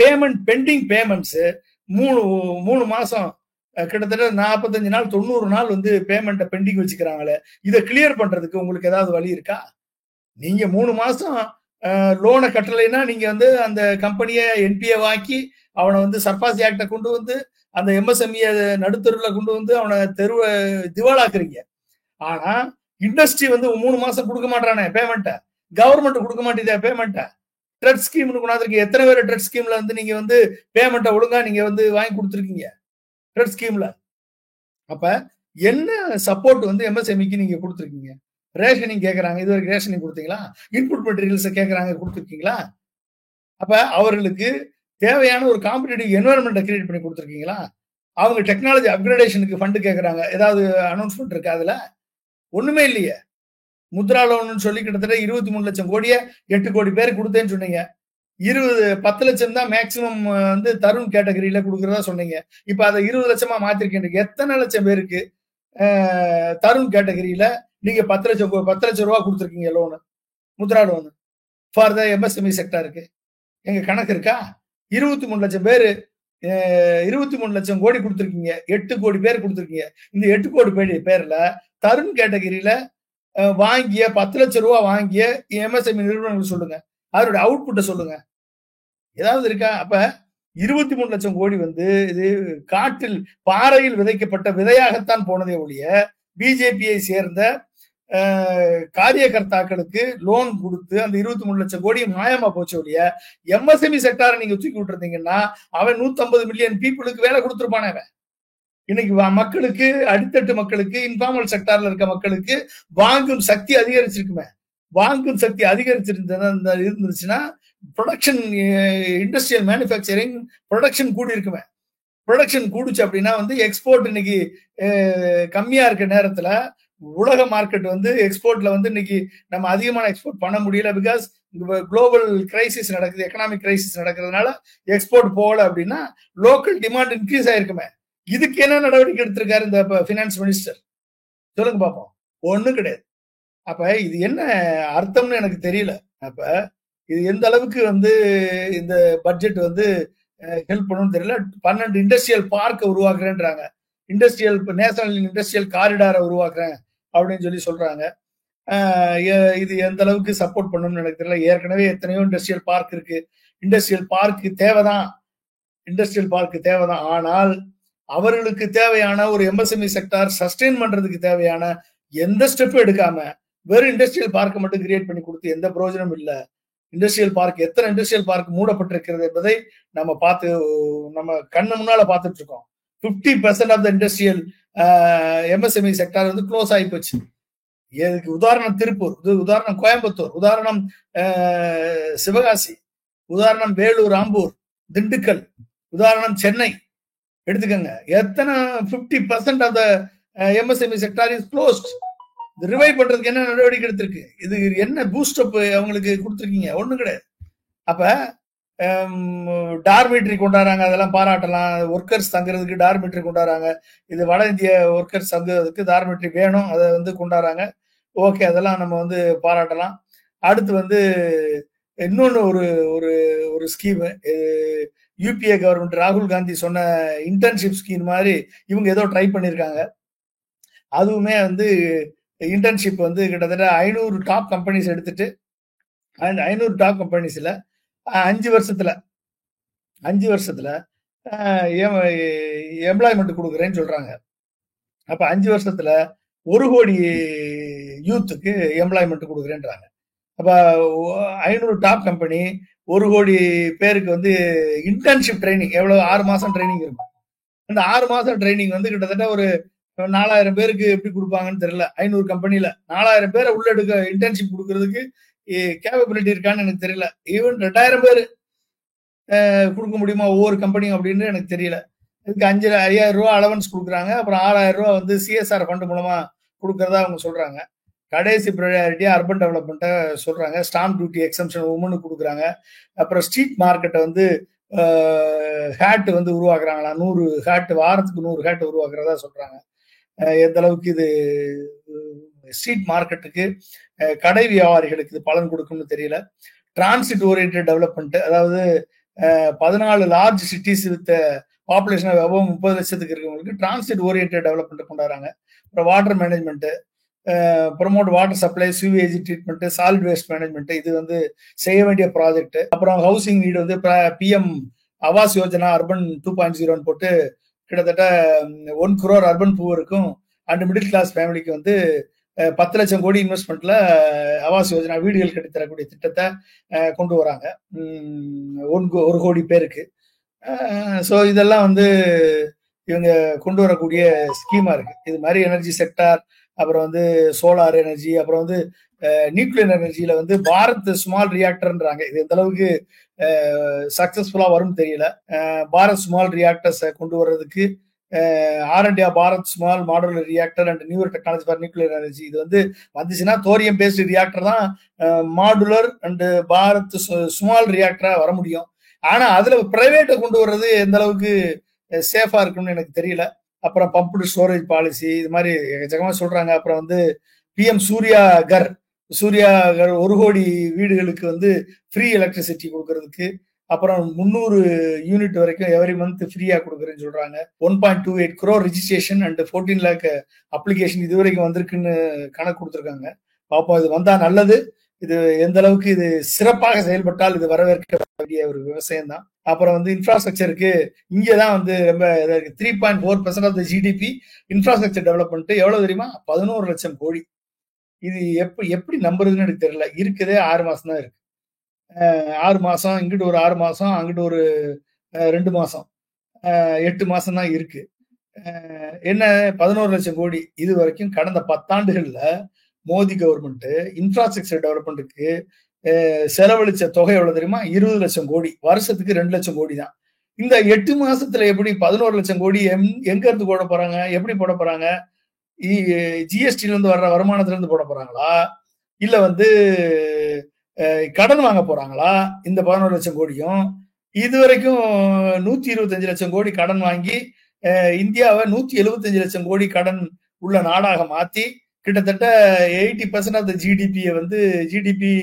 பேமெண்ட், பெண்டிங் பேமெண்ட்ஸ் 3 மாசம் கிட்டத்தட்ட 45 நாள் 90 நாள் வந்து பேமெண்ட்டை பெண்டிங் வச்சுக்கிறாங்களே, இதை கிளியர் பண்றதுக்கு உங்களுக்கு ஏதாவது வழி இருக்கா? நீங்க 3 மாசம் லோனை கட்டலைன்னா நீங்க வந்து அந்த கம்பெனியை என்பிஏ வாக்கி அவனை வந்து சர்பாசி ஆக்டை கொண்டு வந்து அந்த எம்எஸ்எம்இ நடுத்தருவில் கொண்டு வந்து அவனை திவாலாக்குறீங்க. ஆனா இண்டஸ்ட்ரி வந்து 3 மாசம் கொடுக்க மாட்டானே பேமெண்ட்டை, கவர்மெண்ட் கொடுக்க மாட்டேதே பேமெண்ட்டை. ட்ரெட் ஸ்கீம்னு கொண்டாந்துருக்கீங்க. எத்தனை பேர் ட்ரெட் ஸ்கீம்ல வந்து நீங்க வந்து பேமெண்ட்டை ஒழுங்கா நீங்க வந்து வாங்கி கொடுத்துருக்கீங்க ட்ரெட் ஸ்கீம்ல? அப்ப என்ன சப்போர்ட் வந்து எம்எஸ்எம்இக்கு நீங்க கொடுத்துருக்கீங்க? ரேஷனிங் கேட்கறாங்க, இது வரைக்கும் ரேஷனிங் கொடுத்தீங்களா? இன்புட் மெட்டீரியல்ஸ் கேட்கறாங்க, கொடுத்துருக்கீங்களா? அப்ப அவர்களுக்கு தேவையான ஒரு காம்படிட்டிவ் என்வரன்மெண்ட்டை கிரியேட் பண்ணி கொடுத்துருக்கீங்களா? அவங்க டெக்னாலஜி அப்கிரேடேஷனுக்கு ஃபண்டு கேட்கறாங்க, ஏதாவது அனௌன்ஸ்மெண்ட் இருக்கு அதுல? ஒண்ணுமே இல்லையே. முத்ரா லோன் சொல்லி கிட்டத்தட்ட 23 லட்சம் கோடியை 8 கோடி பேர் கொடுத்தேன்னு சொன்னீங்க. 10 லட்சம் தான் மேக்சிமம் வந்து தருண் கேட்டகரியில கொடுக்கறதா சொன்னீங்க. இப்ப அதை 20 லட்சமா மாத்திருக்கீங்க. எத்தனை லட்சம் பேருக்கு தருண் கேட்டகரியில நீங்க 10 லட்சம் ரூபாய் கொடுத்துருக்கீங்க loan, Mudra loan for the MSME செக்டாருக்கு? எங்க கணக்கு இருக்கா? 23 லட்சம் பேரு, 23 லட்சம் கோடி கொடுத்துருக்கீங்க, 8 கோடி பேர் கொடுத்துருக்கீங்க. இந்த 8 கோடி பேர்ல தருண் கேட்டகரியில வாங்கிய 10 லட்சம் ரூபாய் வாங்கிய எம்எஸ்எம்இ நிறுவனங்கள் சொல்லுங்க, அதோட அவுட்புட்டை சொல்லுங்க, ஏதாவது இருக்கா? அப்ப 23 லட்சம் கோடி வந்து இது காட்டில் பாறையில் விதைக்கப்பட்ட விதையாகத்தான் போனதே ஒழிய பிஜேபியை சேர்ந்த காரியகர்த்தாக்களுக்கு லோன் கொடுத்து அந்த 23 லட்சம் கோடி மாயமா போச்சு ஒழிய எம்எஸ்எம்இ செக்டாரை நீங்க தூக்கி விட்டுருந்தீங்கன்னா அவன் 150 மில்லியன் பீப்புளுக்கு வேலை கொடுத்துருப்பானே. அவன் இன்னைக்கு மக்களுக்கு, அடித்தட்டு மக்களுக்கு, இன்ஃபார்மல் செக்டார்ல இருக்க மக்களுக்கு வாங்கும் சக்தி அதிகரிச்சிருக்குமே. வாங்கும் சக்தி இருந்துச்சுன்னா ப்ரொடக்ஷன், இண்டஸ்ட்ரியல் மேனுஃபேக்சரிங் ப்ரொடக்ஷன் கூடி இருக்குமே. ப்ரொடக்ஷன் கூடுச்சு அப்படின்னா வந்து எக்ஸ்போர்ட் இன்னைக்கு கம்மியா இருக்க நேரத்துல உலக மார்க்கெட் வந்து எக்ஸ்போர்ட்ல வந்து இன்னைக்கு நம்ம அதிகமான எக்ஸ்போர்ட் பண்ண முடியல. பிகாஸ் குளோபல் கிரைசிஸ் நடக்குது, எக்கனாமிக் கிரைசிஸ் நடக்கிறதுனால எக்ஸ்போர்ட் போகல அப்படின்னா லோக்கல் டிமாண்ட் இன்க்ரீஸ் ஆயிருக்குமே. இதுக்கு என்ன நடவடிக்கை எடுத்திருக்காரு இந்த பினான்ஸ் மினிஸ்டர்? சொல்லுங்க பாப்போம். ஒண்ணும் கிடையாது. அப்ப இது என்ன அர்த்தம்னு எனக்கு தெரியல. அப்ப இது எந்த அளவுக்கு வந்து இந்த பட்ஜெட் வந்து ஹெல்ப் பண்ணணும்னு தெரியல. 12 இண்டஸ்ட்ரியல் பார்க்க உருவாக்குறேன்றாங்க, நேஷனல் இண்டஸ்ட்ரியல் காரிடாரை உருவாக்குறேன் அப்படின்னு சொல்றாங்க. இது எந்த அளவுக்கு சப்போர்ட் பண்ணணும்னு எனக்கு தெரியல. ஏற்கனவே எத்தனையோ இண்டஸ்ட்ரியல் பார்க் இருக்கு. இண்டஸ்ட்ரியல் பார்க்கு தேவைதான். ஆனால் அவர்களுக்கு தேவையான ஒரு எம்எஸ்எம்இ செக்டார் சஸ்டெயின் பண்றதுக்கு தேவையான எந்த ஸ்டெப்பும் எடுக்காம வெறும் இண்டஸ்ட்ரியல் பார்க்கை மட்டும் கிரியேட் பண்ணி கொடுத்து எந்த பிரயோஜனமும் இல்லை. இண்டஸ்ட்ரியல் பார்க், எத்தனை இண்டஸ்ட்ரியல் பார்க் மூடப்பட்டிருக்கிறது என்பதை நம்ம கண்ணு முன்னால பார்த்துட்டு இருக்கோம். 50% of the industrial MSME sector வந்து க்ளோஸ் ஆகி போச்சு. இதுக்கு உதாரணம் திருப்பூர், உதாரணம் கோயம்புத்தூர், உதாரணம் சிவகாசி, உதாரணம் வேலூர், ஆம்பூர், திண்டுக்கல், உதாரணம் சென்னை எடுத்துக்கங்க. எத்தனை 50% of the MSME sector is closed. Revive பண்றதுக்கு என்ன நடவடிக்கை எடுத்திருக்கு? இது என்ன பூஸ்ட் அப் அவங்களுக்கு கொடுத்துருக்கீங்க? ஒண்ணும் கிடையாது. அப்ப டார்மிட்ரி கொண்டாடுறாங்க, அதெல்லாம் பாராட்டலாம். ஒர்க்கர்ஸ் தங்குறதுக்கு டார்மிட்ரி கொண்டாடுறாங்க. இது வட இந்திய ஒர்க்கர்ஸ் தங்குறதுக்கு டார்மிட்ரி வேணும், அதை வந்து கொண்டாடுறாங்க. ஓகே, அதெல்லாம் நம்ம வந்து பாராட்டலாம். அடுத்து வந்து இன்னொன்னு ஒரு ஸ்கீமு, யூபிஏ கவர்மெண்ட் ராகுல் காந்தி சொன்ன இன்டர்ன்ஷிப் ஸ்கீம் மாதிரி இவங்க ஏதோ ட்ரை பண்ணியிருக்காங்க. அதுவுமே வந்து இன்டர்ன்ஷிப் வந்து கிட்டத்தட்ட 500 டாப் கம்பெனிஸ் எடுத்துட்டு, அந்த 500 டாப் கம்பெனிஸ்ல 5 வருஷத்துல எம்ப்ளாய்மெண்ட் கொடுக்குறேன்னு சொல்றாங்க. அப்ப 5 வருஷத்துல 1 கோடி யூத்துக்கு எம்ப்ளாய்மெண்ட் கொடுக்குறேன்றாங்க. அப்ப 500 டாப் கம்பெனி 1 கோடி பேருக்கு வந்து இன்டர்ன்ஷிப் ட்ரைனிங் எவ்வளவு? 6 மாசம் ட்ரைனிங் இருக்கும். அந்த 6 மாசம் ட்ரைனிங் வந்து கிட்டத்தட்ட ஒரு 4000 பேருக்கு எப்படி கொடுப்பாங்கன்னு தெரியல. 500 கம்பெனில 4000 பேரை உள்ள எடுக்க இன்டர்ன்ஷிப் கொடுக்கறதுக்கு கேப்பபிலிட்டி இருக்கான்னு எனக்கு தெரியல. ஈவன் 2000 பேர் கொடுக்க முடியுமா ஒவ்வொரு கம்பெனியும் அப்படின்னு எனக்கு தெரியல. இதுக்கு 5000 ரூபா அலவன்ஸ் கொடுக்குறாங்க. அப்புறம் 6000 ரூபா வந்து சிஎஸ்ஆர் ஃபண்ட் மூலமா கொடுக்கறதா அவங்க சொல்றாங்க. கடைசி ப்ரையாரிட்டியா அர்பன் டெவலப்மெண்ட்டை சொல்றாங்க. ஸ்டாம்ப் டியூட்டி எக்ஸம்ஷன் உமனுக்கு கொடுக்குறாங்க. அப்புறம் ஸ்ட்ரீட் மார்க்கெட்டை வந்து ஹேட் வந்து உருவாக்குறாங்களா, 100 ஹேட், வாரத்துக்கு 100 ஹேட் உருவாக்குறதா சொல்றாங்க. எந்த அளவுக்கு இது ஸ்ட்ரீட் மார்க்கெட்டுக்கு, கடை வியாபாரிகளுக்கு இது பலன் கொடுக்கும்னு தெரியல. டிரான்சிட் ஓரியன்ட் டெவலப்மெண்ட், அதாவது 14 large cities with population above 30 லட்சத்துக்கு இருக்கவங்களுக்கு டிரான்சிட் ஓரியன்ட் டெவலப்மெண்ட் கொண்டாடுறாங்க. அப்புறம் water management, promote water supply, sewage treatment, solid waste management, இது வந்து செய்ய வேண்டிய ப்ராஜெக்ட். அப்புறம் ஹவுசிங் நீடு வந்து பிஎம் ஆவாஸ் யோஜனா அர்பன் 2.0 போட்டு கிட்டத்தட்ட 1 crore அர்பன் பூவருக்கும் அண்ட் மிடில் கிளாஸ் ஃபேமிலிக்கு வந்து 10 லட்சம் கோடி இன்வெஸ்ட்மெண்ட்ல ஆவாஸ் யோஜனா வீடுகள் கட்டித்தரக்கூடிய திட்டத்தை கொண்டு வராங்க 1 கோடி பேருக்கு. ஸோ இதெல்லாம் வந்து இவங்க கொண்டு வரக்கூடிய ஸ்கீமா இருக்கு. இது மாதிரி எனர்ஜி செக்டார், அப்புறம் வந்து சோலார் எனர்ஜி, அப்புறம் வந்து நியூக்ளியர் எனர்ஜியில வந்து பாரத் ஸ்மால் ரியாக்டர்ன்றாங்க. இது எந்த அளவுக்கு சக்சஸ்ஃபுல்லா வரும்னு தெரியல. பாரத் ஸ்மால் ரியாக்டர்ஸை கொண்டு வர்றதுக்கு R and D Bharat small modular reactor and newer technology for nuclear energy, இது வந்து வந்துச்சுன்னா தோரியம் பேஸ்டு ரியாக்டர் தான் மாடுலர் அண்ட் பாரத் ஸ்மால் ரியாக்டரா வர முடியும். ஆனா அதுல பிரைவேட்டை கொண்டு வர்றது எந்த அளவுக்கு சேஃபா இருக்கும்னு எனக்கு தெரியல. அப்புறம் பம்ப்டு ஸ்டோரேஜ் பாலிசி, இது மாதிரி எக்கச்சக்கமா சொல்றாங்க. அப்புறம் வந்து பிஎம் சூர்யா கர் 1 கோடி வீடுகளுக்கு வந்து ஃப்ரீ எலக்ட்ரிசிட்டி கொடுக்கறதுக்கு, அப்புறம் 300 யூனிட் வரைக்கும் எவரி மந்த் ஃப்ரீயா கொடுக்குறேன்னு சொல்றாங்க. 1.28 crore registration and 14 lakh application இது வரைக்கும் வந்திருக்குன்னு கணக்கு கொடுத்துருக்காங்க. பார்ப்போம், இது வந்தா நல்லது. இது எந்த அளவுக்கு இது சிறப்பாக செயல்பட்டால் இது வரவேற்க வேண்டிய ஒரு விவசாயம் தான். அப்புறம் வந்து இன்ஃப்ராஸ்ட்ரக்சருக்கு இங்கதான் வந்து ரொம்ப 3.4% of the GDP infrastructure development. எவ்வளவு தெரியுமா? 11 லட்சம் கோடி. இது எப்படி நம்புறதுன்னு எனக்கு தெரியல. இருக்குதே 6 மாசம் தான் இருக்கு. 6 மாசம், இங்கிட்டு ஒரு 6 மாசம், அங்கிட்டு ஒரு 2 மாசம், 8 மாசம் தான் இருக்கு. என்ன 11 லட்சம் கோடி. இது வரைக்கும் கடந்த 10 ஆண்டுகள்ல மோடி கவர்மெண்ட் இன்ஃப்ராஸ்ட்ரக்சர் டெவலப்மெண்ட்டுக்கு செலவழிச்ச தொகை எவ்வளவு தெரியுமா? 20 லட்சம் கோடி. வருஷத்துக்கு 2 லட்சம் கோடி தான். இந்த 8 மாசத்துல எப்படி 11 லட்சம் கோடி எங்க இருந்து போட போறாங்க? எப்படி போட போறாங்க? ஜிஎஸ்டில இருந்து வர்ற வருமானத்துல இருந்து போட போறாங்களா, இல்ல வந்து கடன் வாங்க போறாங்களா? இந்த 11 லட்சம் கோடியும் இதுவரைக்கும் 125 லட்சம் கோடி கடன் வாங்கி இந்தியாவை 175 லட்சம் கோடி கடன் உள்ள நாடாக மாத்தி கிட்டத்தட்ட 80% ஆஃப் த ஜிடிபியை வந்து ஜிடிபி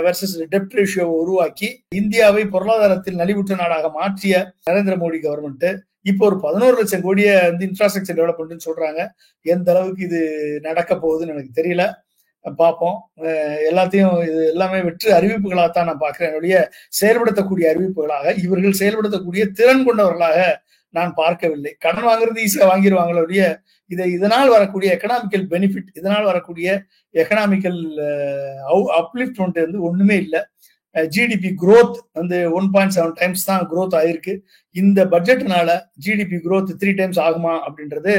வெர்சஸ் டெப்ட் ரேஷியோவை உருவாக்கி இந்தியாவை பொருளாதாரத்தில் நலிவுற்ற நாடாக மாற்றிய நரேந்திர மோடி கவர்மெண்ட் இப்போ ஒரு 11 லட்சம் கோடியை வந்து இன்ஃப்ராஸ்ட்ரக்சர் டெவலப்மெண்ட் சொல்றாங்க. எந்த அளவுக்கு இது நடக்க போகுதுன்னு எனக்கு தெரியல. பார்ப்போம். எல்லாத்தையும் இது எல்லாமே வெற்று அறிவிப்புகளாகத்தான் நான் பார்க்கிறேன். என்னுடைய செயல்படுத்தக்கூடிய அறிவிப்புகளாக, இவர்கள் செயல்படுத்தக்கூடிய திறன் கொண்டவர்களாக நான் பார்க்கவில்லை. கடன் வாங்குறது ஈஸியா வாங்கிடுவாங்களுடைய இதனால் வரக்கூடிய எக்கனாமிக்கல் பெனிஃபிட், இதனால் வரக்கூடிய எக்கனாமிக்கல் அப்லிஃப்ட்மெண்ட் வந்து ஒண்ணுமே இல்லை. ஜிடிபி growth வந்து 1.7 times தான் growth ஆயிருக்கு. இந்த பட்ஜெட்னால ஜிடிபி growth 3 times ஆகுமா அப்படின்றது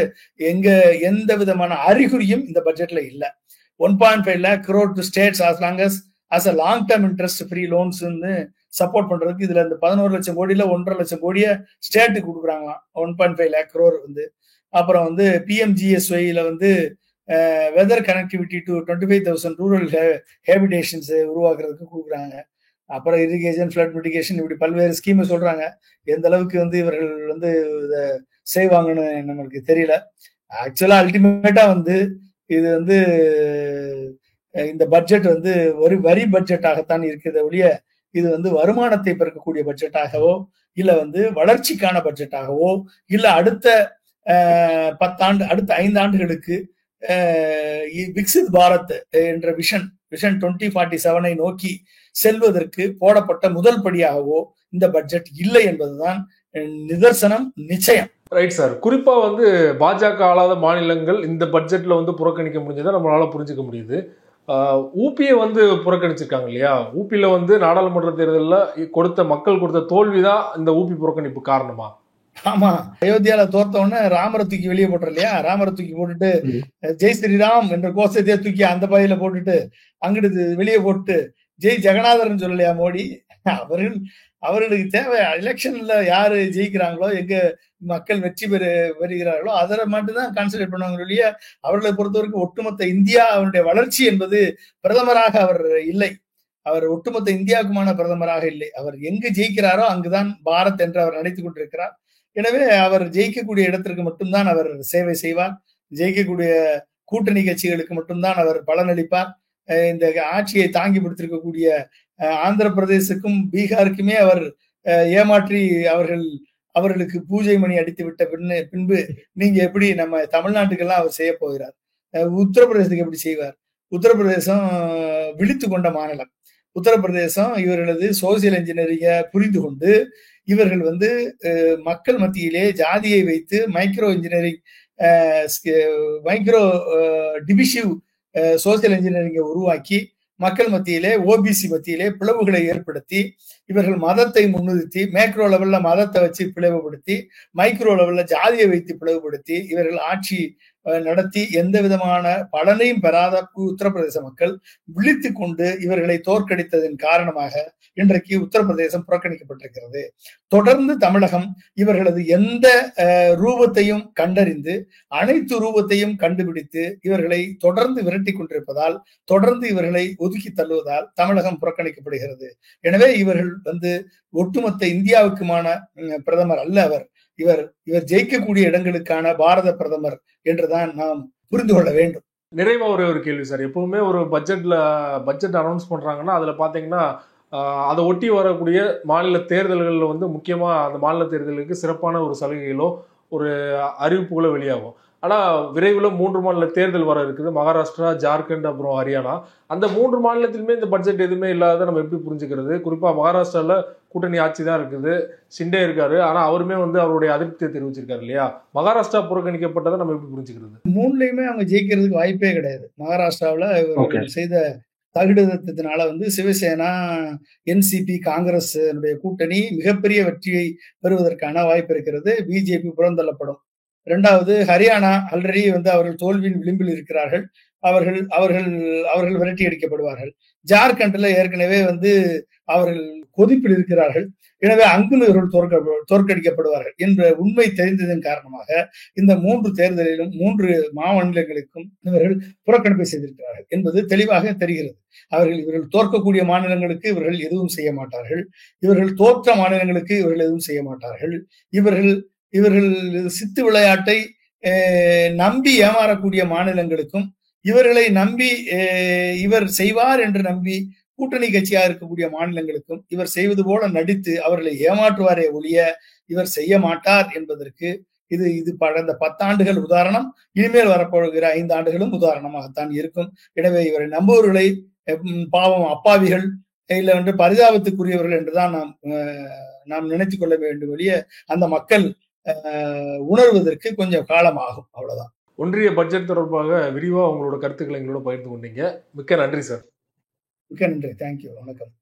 எந்த விதமான அறிகுறியும் இந்த பட்ஜெட்ல இல்ல. 1.5 lakh crore to states as a long term interest free loans support பண்றதுக்கு இதுல இந்த 11 லட்சம் கோடியில 1.5 லட்சம் கோடியை ஸ்டேட்டுக்கு கொடுக்குறாங்களாம். 1.5 lakh crore வந்து. அப்புறம் வந்து பிஎம்ஜிஎஸ்ஒய்ல வந்து weather connectivity to 25,000 rural habitations உருவாக்குறதுக்கு கொடுக்குறாங்க. அப்புறம் இரிகேஷன், ஃபிளட் மிட்டிகேஷன், இப்படி பல்வேறு ஸ்கீம் சொல்றாங்க. எந்த அளவுக்கு வந்து இவர்கள் வந்து இதை செய்வாங்கன்னு நம்மளுக்கு தெரியல. ஆக்சுவலா அல்டிமேட்டா வந்து இது வந்து இந்த பட்ஜெட் வந்து வரி பட்ஜெட்டாகத்தான் இருக்குது ஒழிய இது வந்து வருமானத்தை பெருக்கக்கூடிய பட்ஜெட்டாகவோ இல்ல வந்து வளர்ச்சிக்கான பட்ஜெட்டாகவோ இல்ல அடுத்த 5 ஆண்டுகளுக்கு விக்சித் பாரத் என்ற விஷன் 2047 நோக்கி செல்வதற்கு போடப்பட்ட முதல் படியாகவோ இந்த பட்ஜெட் இல்லை என்பதுதான் நிதர்சனம், நிச்சயம். Right sir. குறிப்பா வந்து பாஜக ஆளாத மாநிலங்கள் இந்த பட்ஜெட்ல வந்து புறக்கணிக்க முடிஞ்சதை நம்மளால புரிஞ்சுக்க முடியுது. ஊபியை வந்து புறக்கணிச்சிருக்காங்க இல்லையா? ஊபியில வந்து நாடாளுமன்ற தேர்தலில் மக்கள் கொடுத்த தோல்விதான் இந்த ஊபி புறக்கணிப்பு காரணமா? ஆமா, அயோத்தியால தோர்த்த உடனே ராமரை தூக்கி வெளியே போட்டுற இல்லையா? ராமரை தூக்கி போட்டுட்டு ஜெய் ஸ்ரீராம் என்ற கோஷத்தையே தூக்கி அந்த பகுதியில போட்டுட்டு அங்கிட்டு வெளியே போட்டு ஜெய் ஜெகநாதர்னு சொல்லலையா மோடி? அவர்களுக்கு தேவை எலெக்ஷன்ல யாரு ஜெயிக்கிறாங்களோ, எங்க மக்கள் வெற்றி பெறுகிறார்களோ அதில மட்டும்தான் கான்சன்ட்ரேட் பண்ணுவாங்க ஒழிய, அவர்களை பொறுத்தவரைக்கும் ஒட்டுமொத்த இந்தியா அவருடைய வளர்ச்சி என்பது பிரதமராக அவர் இல்லை. அவர் ஒட்டுமொத்த இந்தியாவுக்குமான பிரதமராக இல்லை. அவர் எங்கு ஜெயிக்கிறாரோ அங்குதான் பாரத் என்று அவர் நினைத்துக் கொண்டிருக்கிறார். எனவே அவர் ஜெயிக்கக்கூடிய இடத்திற்கு மட்டும்தான் அவர் சேவை செய்வார். ஜெயிக்கக்கூடிய கூட்டணி கட்சிகளுக்கு மட்டும்தான் அவர் பலனளிப்பார். இந்த ஆட்சியை தாங்கி பிடித்திருக்கக்கூடிய ஆந்திர பிரதேசுக்கும் பீகாருக்குமே அவர் ஏமாற்றி அவர்களுக்கு பூஜை மணி அடித்து விட்ட பின்பு நீங்க எப்படி நம்ம தமிழ்நாட்டுக்கெல்லாம் அவர் செய்ய போகிறார்? உத்தரப்பிரதேசத்துக்கு எப்படி செய்வார்? உத்தரப்பிரதேசம் விழித்து கொண்ட மாநிலம். உத்தரப்பிரதேசம் இவர்களது சோசியல் இன்ஜினியரிங்க புரிந்து கொண்டு இவர்கள் மக்கள் மத்தியிலே ஜாதியை வைத்து micro engineering micro divisive social இன்ஜினியரிங்கை உருவாக்கி மக்கள் மத்தியிலே ஓபிசி மத்தியிலே பிளவுகளை ஏற்படுத்தி இவர்கள் மதத்தை முன்னிறுத்தி மேக்ரோ லெவல்ல மதத்தை வச்சு பிளவுபடுத்தி மைக்ரோ லெவல்ல ஜாதியை வைத்து பிளவுபடுத்தி இவர்கள் ஆட்சி நடத்தி எந்த விதமான பலனையும் பெறாத உத்தரப்பிரதேச மக்கள் விழித்து கொண்டு இவர்களை தோற்கடித்ததன் காரணமாக இன்றைக்கு உத்தரப்பிரதேசம் புறக்கணிக்கப்பட்டிருக்கிறது. தொடர்ந்து தமிழகம் இவர்களது எந்த ரூபத்தையும் கண்டறிந்து அனைத்து ரூபத்தையும் கண்டுபிடித்து இவர்களை தொடர்ந்து விரட்டி கொண்டிருப்பதால், தொடர்ந்து இவர்களை ஒதுக்கி தள்ளுவதால் தமிழகம் புறக்கணிக்கப்படுகிறது. எனவே இவர்கள் ஒட்டுமொத்த இந்தியாவுக்குமான பிரதமர் அல்ல அவர். இவர் ஜெயிக்கக்கூடிய இடங்களுக்கான பாரத பிரதமர் என்றுதான் நாம் புரிந்து கொள்ள வேண்டும். நிறைவா ஒரு கேள்வி சார். எப்பவுமே ஒரு பட்ஜெட் அனௌன்ஸ் பண்றாங்கன்னா அதுல பாத்தீங்கன்னா அதை ஒட்டி வரக்கூடிய மாநில தேர்தல்களில் முக்கியமா அந்த மாநில தேர்தலுக்கு சிறப்பான ஒரு சலுகைகளோ ஒரு அறிவிப்புகளோ வெளியாகும். ஆனால் விரைவில் 3 மாநில தேர்தல் வர இருக்குது. மகாராஷ்டிரா, ஜார்க்கண்ட், அப்புறம் ஹரியானா. அந்த 3 மாநிலத்திலுமே இந்த பட்ஜெட் எதுவுமே இல்லாத நம்ம எப்படி புரிஞ்சுக்கிறது? குறிப்பாக மகாராஷ்டிராவில் கூட்டணி ஆட்சி தான் இருக்குது, ஷிண்டே இருக்காரு. ஆனால் அவருமே அவருடைய அதிருப்தியை தெரிவிச்சிருக்காரு இல்லையா? மகாராஷ்டிரா புறக்கணிக்கப்பட்டதை நம்ம எப்படி புரிஞ்சுக்கிறது? 3லையுமே அவங்க ஜெயிக்கிறதுக்கு வாய்ப்பே கிடையாது. மகாராஷ்டிராவில் செய்த தகுதித்தினால சிவசேனா, என்சிபி, காங்கிரஸ் கூட்டணி மிகப்பெரிய வெற்றியை பெறுவதற்கான வாய்ப்பு இருக்கிறது. பிஜேபி புறந்தள்ளப்படும். 2வது ஹரியானா ஆல்ரெடி அவர்கள் தோல்வியின் விளிம்பில் இருக்கிறார்கள். அவர்கள் விரட்டி அடிக்கப்படுவார்கள். ஜார்க்கண்ட்ல ஏற்கனவே அவர்கள் கொதிப்பில் இருக்கிறார்கள். எனவே அங்கும் இவர்கள் தோற்கடிக்கப்படுவார்கள் என்ற உண்மை தெரிந்ததன் காரணமாக இந்த 3 தேர்தலிலும் 3 மாநிலங்களுக்கும் இவர்கள் புறக்கணிப்பை செய்திருக்கிறார்கள் என்பது தெளிவாக தெரிகிறது. இவர்கள் தோற்கக்கூடிய மாநிலங்களுக்கு இவர்கள் எதுவும் செய்ய மாட்டார்கள். இவர்கள் தோற்ற மாநிலங்களுக்கு இவர்கள் எதுவும் செய்ய மாட்டார்கள். இவர்கள் சித்து விளையாட்டை நம்பி ஏமாறக்கூடிய மாநிலங்களுக்கும் இவர்களை நம்பி இவர் செய்வார் என்று நம்பி கூட்டணி கட்சியாக இருக்கக்கூடிய மாநிலங்களுக்கும் இவர் செய்வது போல நடித்து அவர்களை ஏமாற்றுவாரே ஒழிய இவர் செய்ய மாட்டார் என்பதற்கு இது கடந்த 10 ஆண்டுகள் உதாரணம். இனிமேல் வரப்போகிற 5 ஆண்டுகளும் உதாரணமாகத்தான் இருக்கும். எனவே இவரை நம்புவர்களை பாவம் அப்பாவிகள் இல்ல பரிதாபத்துக்குரியவர்கள் என்றுதான் நாம் நினைத்துக் கொள்ள வேண்டும் ஒழிய அந்த மக்கள் உணர்வதற்கு கொஞ்சம் காலம் ஆகும். அவ்வளவுதான். ஒன்றிய பட்ஜெட் தொடர்பாக விரிவா உங்களோட கருத்துக்களை எங்களோட பகிர்ந்து கொண்டீங்க. மிக்க நன்றி சார். மிக்க நன்றி. தேங்க்யூ. வணக்கம்.